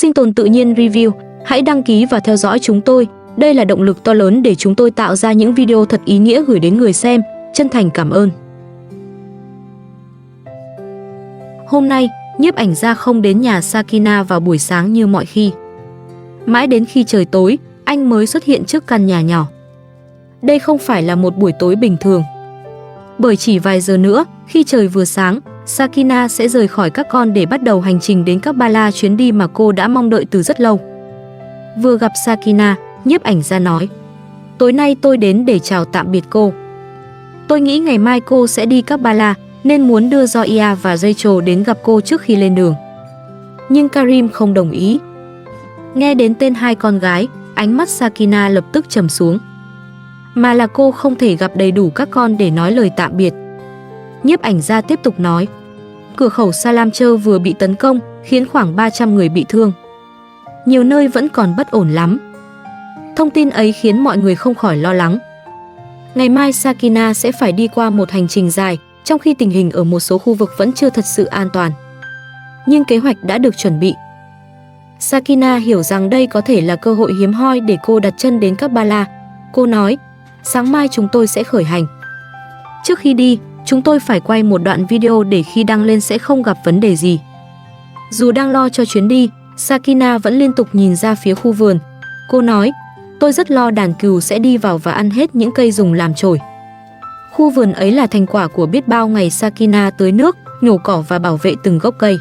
Sinh tồn tự nhiên review, hãy đăng ký và theo dõi chúng tôi. Đây là động lực to lớn để chúng tôi tạo ra những video thật ý nghĩa gửi đến người xem. Chân thành cảm ơn. Hôm nay, nhiếp ảnh gia không đến nhà Sakina vào buổi sáng như mọi khi. Mãi đến khi trời tối, anh mới xuất hiện trước căn nhà nhỏ. Đây không phải là một buổi tối bình thường. Bởi chỉ vài giờ nữa, khi trời vừa sáng, Sakina sẽ rời khỏi các con để bắt đầu hành trình đến Karbala, chuyến đi mà cô đã mong đợi từ rất lâu. Vừa gặp Sakina, nhiếp ảnh gia nói: tối nay tôi đến để chào tạm biệt cô. Tôi nghĩ ngày mai cô sẽ đi Karbala, nên muốn đưa Zoya và Rachel đến gặp cô trước khi lên đường. Nhưng Karim không đồng ý. Nghe đến tên hai con gái, ánh mắt Sakina lập tức trầm xuống. Mà là cô không thể gặp đầy đủ các con để nói lời tạm biệt. Nhiếp ảnh gia tiếp tục nói: cửa khẩu Salamchơ vừa bị tấn công, khiến khoảng 300 người bị thương. Nhiều nơi vẫn còn bất ổn lắm. Thông tin ấy khiến mọi người không khỏi lo lắng. Ngày mai Sakina sẽ phải đi qua một hành trình dài, trong khi tình hình ở một số khu vực vẫn chưa thật sự an toàn. Nhưng kế hoạch đã được chuẩn bị. Sakina hiểu rằng đây có thể là cơ hội hiếm hoi để cô đặt chân đến Karbala. Cô nói: sáng mai chúng tôi sẽ khởi hành. Trước khi đi, chúng tôi phải quay một đoạn video để khi đăng lên sẽ không gặp vấn đề gì. Dù đang lo cho chuyến đi, Sakina vẫn liên tục nhìn ra phía khu vườn. Cô nói: tôi rất lo đàn cừu sẽ đi vào và ăn hết những cây dùng làm chổi. Khu vườn ấy là thành quả của biết bao ngày Sakina tưới nước, nhổ cỏ và bảo vệ từng gốc cây.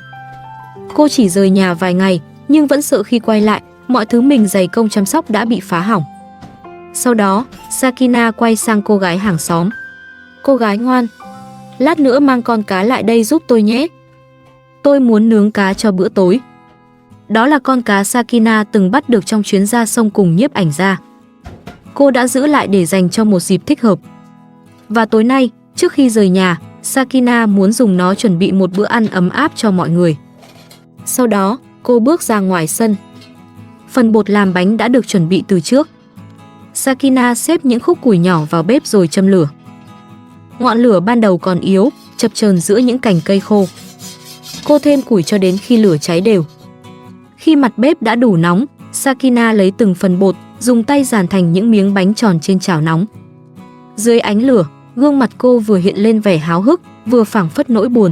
Cô chỉ rời nhà vài ngày, nhưng vẫn sợ khi quay lại, mọi thứ mình dày công chăm sóc đã bị phá hỏng. Sau đó, Sakina quay sang cô gái hàng xóm. Cô gái ngoan, lát nữa mang con cá lại đây giúp tôi nhé. Tôi muốn nướng cá cho bữa tối. Đó là con cá Sakina từng bắt được trong chuyến ra sông cùng nhiếp ảnh gia. Cô đã giữ lại để dành cho một dịp thích hợp. Và tối nay, trước khi rời nhà, Sakina muốn dùng nó chuẩn bị một bữa ăn ấm áp cho mọi người. Sau đó, cô bước ra ngoài sân. Phần bột làm bánh đã được chuẩn bị từ trước. Sakina xếp những khúc củi nhỏ vào bếp rồi châm lửa. Ngọn lửa ban đầu còn yếu, chập chờn giữa những cành cây khô. Cô thêm củi cho đến khi lửa cháy đều. Khi mặt bếp đã đủ nóng, Sakina lấy từng phần bột, dùng tay dàn thành những miếng bánh tròn trên chảo nóng. Dưới ánh lửa, gương mặt cô vừa hiện lên vẻ háo hức, vừa phảng phất nỗi buồn.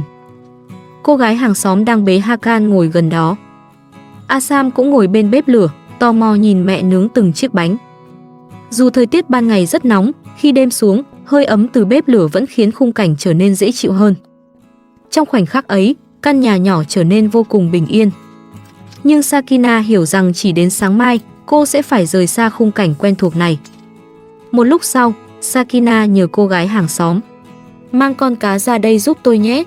Cô gái hàng xóm đang bế Hakan ngồi gần đó. Asam cũng ngồi bên bếp lửa, tò mò nhìn mẹ nướng từng chiếc bánh. Dù thời tiết ban ngày rất nóng, khi đêm xuống, hơi ấm từ bếp lửa vẫn khiến khung cảnh trở nên dễ chịu hơn. Trong khoảnh khắc ấy, căn nhà nhỏ trở nên vô cùng bình yên. Nhưng Sakina hiểu rằng chỉ đến sáng mai, cô sẽ phải rời xa khung cảnh quen thuộc này. Một lúc sau, Sakina nhờ cô gái hàng xóm: mang con cá ra đây giúp tôi nhé.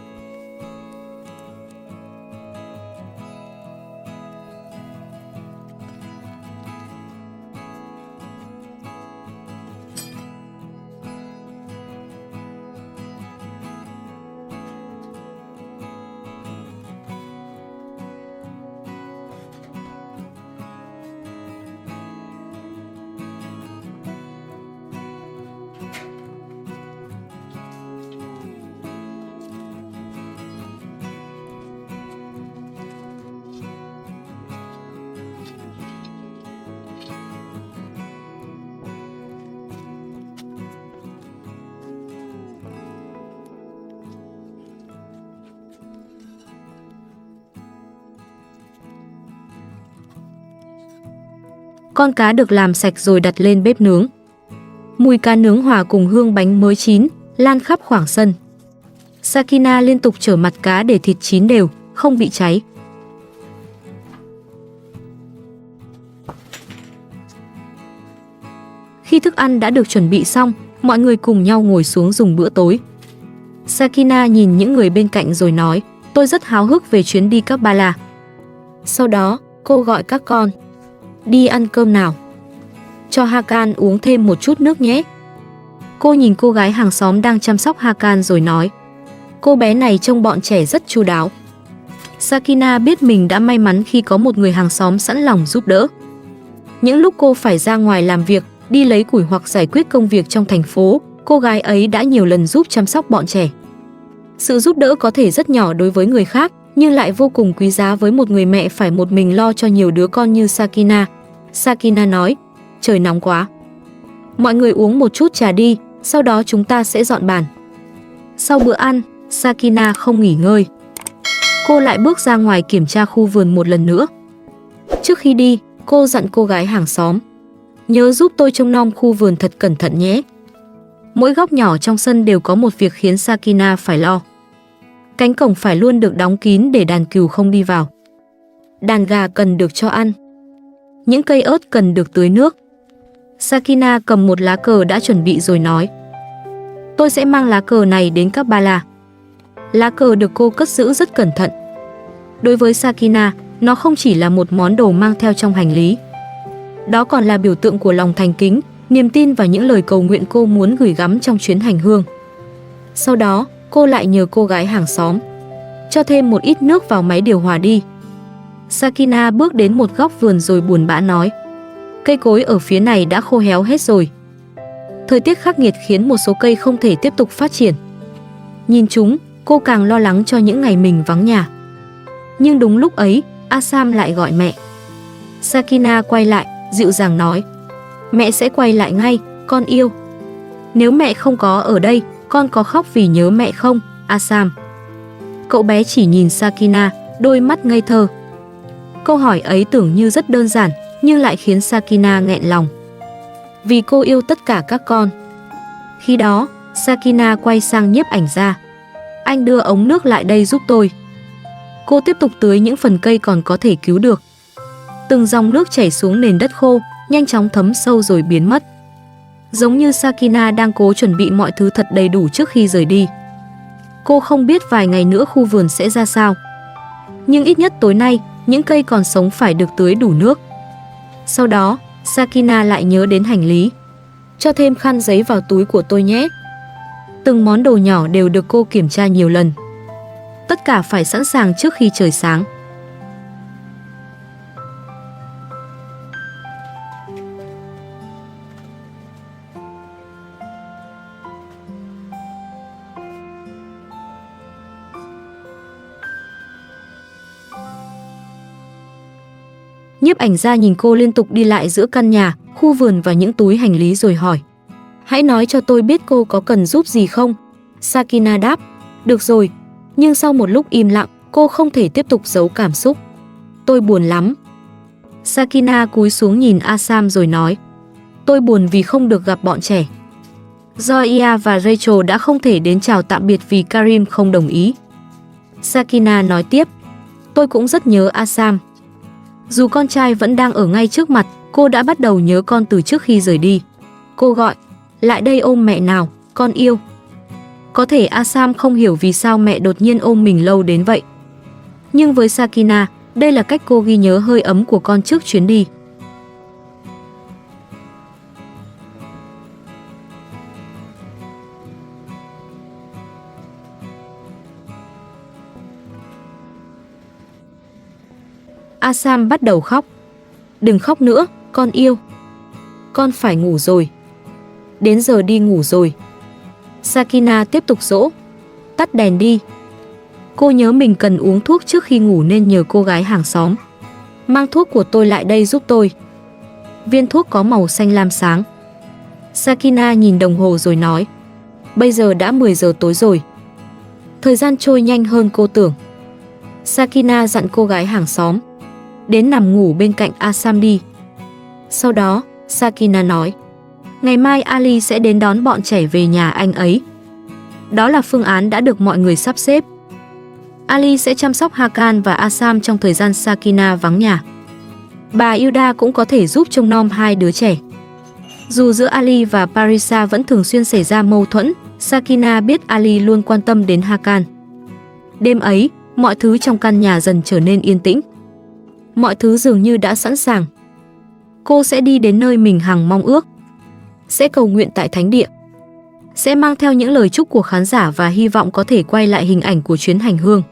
Con cá được làm sạch rồi đặt lên bếp nướng. Mùi cá nướng hòa cùng hương bánh mới chín lan khắp khoảng sân. Sakina liên tục trở mặt cá để thịt chín đều, không bị cháy. Khi thức ăn đã được chuẩn bị xong, mọi người cùng nhau ngồi xuống dùng bữa tối. Sakina nhìn những người bên cạnh rồi nói: tôi rất háo hức về chuyến đi Karbala. Sau đó, cô gọi các con: đi ăn cơm nào. Cho Hakan uống thêm một chút nước nhé. Cô nhìn cô gái hàng xóm đang chăm sóc Hakan rồi nói: cô bé này trông bọn trẻ rất chu đáo. Sakina biết mình đã may mắn khi có một người hàng xóm sẵn lòng giúp đỡ. Những lúc cô phải ra ngoài làm việc, đi lấy củi hoặc giải quyết công việc trong thành phố, cô gái ấy đã nhiều lần giúp chăm sóc bọn trẻ. Sự giúp đỡ có thể rất nhỏ đối với người khác, nhưng lại vô cùng quý giá với một người mẹ phải một mình lo cho nhiều đứa con như Sakina. Sakina nói, trời nóng quá. Mọi người uống một chút trà đi, sau đó chúng ta sẽ dọn bàn. Sau bữa ăn, Sakina không nghỉ ngơi. Cô lại bước ra ngoài kiểm tra khu vườn một lần nữa. Trước khi đi, cô dặn cô gái hàng xóm, nhớ giúp tôi trông nom khu vườn thật cẩn thận nhé. Mỗi góc nhỏ trong sân đều có một việc khiến Sakina phải lo. Cánh cổng phải luôn được đóng kín để đàn cừu không đi vào. Đàn gà cần được cho ăn. Những cây ớt cần được tưới nước. Sakina cầm một lá cờ đã chuẩn bị rồi nói, tôi sẽ mang lá cờ này đến Karbala. Lá cờ được cô cất giữ rất cẩn thận. Đối với Sakina, nó không chỉ là một món đồ mang theo trong hành lý. Đó còn là biểu tượng của lòng thành kính, niềm tin và những lời cầu nguyện cô muốn gửi gắm trong chuyến hành hương. Sau đó, cô lại nhờ cô gái hàng xóm cho thêm một ít nước vào máy điều hòa đi. Sakina bước đến một góc vườn rồi buồn bã nói, cây cối ở phía này đã khô héo hết rồi. Thời tiết khắc nghiệt khiến một số cây không thể tiếp tục phát triển. Nhìn chúng, cô càng lo lắng cho những ngày mình vắng nhà. Nhưng đúng lúc ấy, Asam lại gọi mẹ. Sakina quay lại, dịu dàng nói, mẹ sẽ quay lại ngay, con yêu. Nếu mẹ không có ở đây, con có khóc vì nhớ mẹ không, Asam? Cậu bé chỉ nhìn Sakina, đôi mắt ngây thơ. Câu hỏi ấy tưởng như rất đơn giản, nhưng lại khiến Sakina nghẹn lòng. Vì cô yêu tất cả các con. Khi đó, Sakina quay sang nhiếp ảnh gia. Anh đưa ống nước lại đây giúp tôi. Cô tiếp tục tưới những phần cây còn có thể cứu được. Từng dòng nước chảy xuống nền đất khô, nhanh chóng thấm sâu rồi biến mất. Giống như Sakina đang cố chuẩn bị mọi thứ thật đầy đủ trước khi rời đi. Cô không biết vài ngày nữa khu vườn sẽ ra sao. Nhưng ít nhất tối nay, những cây còn sống phải được tưới đủ nước. Sau đó, Sakina lại nhớ đến hành lý. Cho thêm khăn giấy vào túi của tôi nhé. Từng món đồ nhỏ đều được cô kiểm tra nhiều lần. Tất cả phải sẵn sàng trước khi trời sáng. Nhiếp ảnh gia nhìn cô liên tục đi lại giữa căn nhà, khu vườn và những túi hành lý rồi hỏi, hãy nói cho tôi biết cô có cần giúp gì không? Sakina đáp, được rồi. Nhưng sau một lúc im lặng, cô không thể tiếp tục giấu cảm xúc. Tôi buồn lắm. Sakina cúi xuống nhìn Asam rồi nói, tôi buồn vì không được gặp bọn trẻ. Zoya và Rachel đã không thể đến chào tạm biệt vì Karim không đồng ý. Sakina nói tiếp, tôi cũng rất nhớ Asam. Dù con trai vẫn đang ở ngay trước mặt, cô đã bắt đầu nhớ con từ trước khi rời đi. Cô gọi, lại đây ôm mẹ nào, con yêu. Có thể Asam không hiểu vì sao mẹ đột nhiên ôm mình lâu đến vậy. Nhưng với Sakina, đây là cách cô ghi nhớ hơi ấm của con trước chuyến đi. Asam bắt đầu khóc. Đừng khóc nữa, con yêu. Con phải ngủ rồi. Đến giờ đi ngủ rồi. Sakina tiếp tục dỗ. Tắt đèn đi. Cô nhớ mình cần uống thuốc trước khi ngủ nên nhờ cô gái hàng xóm. Mang thuốc của tôi lại đây giúp tôi. Viên thuốc có màu xanh lam sáng. Sakina nhìn đồng hồ rồi nói, bây giờ đã 10 giờ tối rồi. Thời gian trôi nhanh hơn cô tưởng. Sakina dặn cô gái hàng xóm, đến nằm ngủ bên cạnh Asam đi. Sau đó, Sakina nói, ngày mai Ali sẽ đến đón bọn trẻ về nhà anh ấy. Đó là phương án đã được mọi người sắp xếp. Ali sẽ chăm sóc Hakan và Asam trong thời gian Sakina vắng nhà. Bà Yuda cũng có thể giúp trông nom hai đứa trẻ. Dù giữa Ali và Parisa vẫn thường xuyên xảy ra mâu thuẫn, Sakina biết Ali luôn quan tâm đến Hakan. Đêm ấy, mọi thứ trong căn nhà dần trở nên yên tĩnh. Mọi thứ dường như đã sẵn sàng. Cô sẽ đi đến nơi mình hằng mong ước. Sẽ cầu nguyện tại thánh địa. Sẽ mang theo những lời chúc của khán giả và hy vọng có thể quay lại hình ảnh của chuyến hành hương.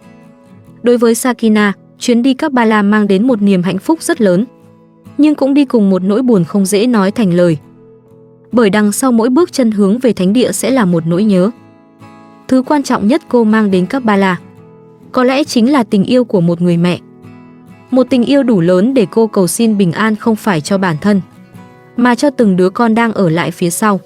Đối với Sakina, chuyến đi Karbala mang đến một niềm hạnh phúc rất lớn. Nhưng cũng đi cùng một nỗi buồn không dễ nói thành lời. Bởi đằng sau mỗi bước chân hướng về thánh địa sẽ là một nỗi nhớ. Thứ quan trọng nhất cô mang đến Karbala có lẽ chính là tình yêu của một người mẹ. Một tình yêu đủ lớn để cô cầu xin bình an không phải cho bản thân, mà cho từng đứa con đang ở lại phía sau.